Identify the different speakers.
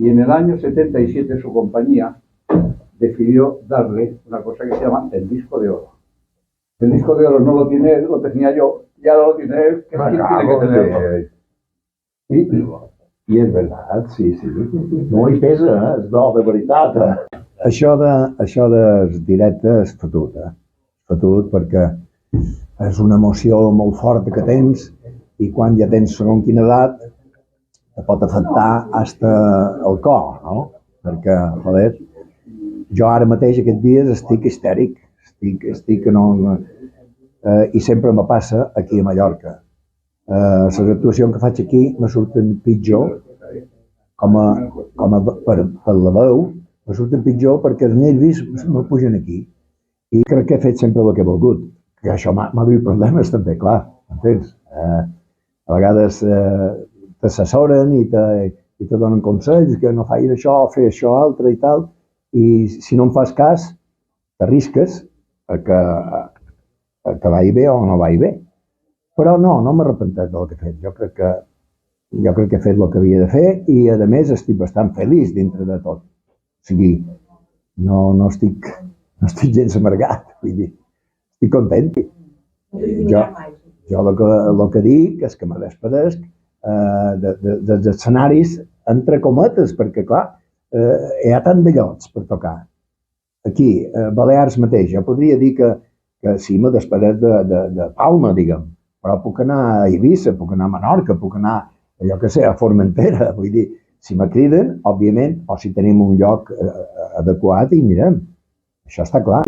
Speaker 1: Y en el año 77 su compañía decidió darle una cosa que se llama el disco de oro. El disco de oro no lo tiene él, lo tenía yo, y ahora lo tiene él, que tiene que tenerlo.
Speaker 2: I és veritat, sí. No hi pesa, és d'or, de veritat. Això del directe és fotut, fotut perquè és una emoció molt forta que tens i quan ja tens segons quina edat te pot afectar fins el cor, no? Perquè, joder, jo ara mateix aquests dies estic histèric, estic que no... I sempre me passa aquí a Mallorca. Les actuacions que faig aquí me surten pitjor per la veu, me surten pitjor perquè els nervis me pugen aquí. I crec que he fet sempre el que he volgut. Que això m'ha duit problemes també, clar, entens? A vegades t'assessoren i te donen consells que no facis això, fer això altre i tal, i si no em fas cas, t'arrisques a que vagi bé o no vagi bé. Però no m'arrepenteix del que he fet. Jo crec que he fet el que havia de fer i, a més, estic bastant feliç dintre de tot. O sigui, no estic gens amargat, vull dir, estic content. Jo el que dic és que me despedesc dels escenaris entre cometes, perquè, clar, hi ha tant de llocs per tocar. Aquí, a Balears mateix, jo podria dir que sí, me despedeix de Palma, diguem, però puc anar a Eivissa, puc anar a Menorca, puc anar, allò que sé, a Formentera, vull dir, si me criden, òbviament, o si tenim un lloc adequat, hi anirem. Això està clar.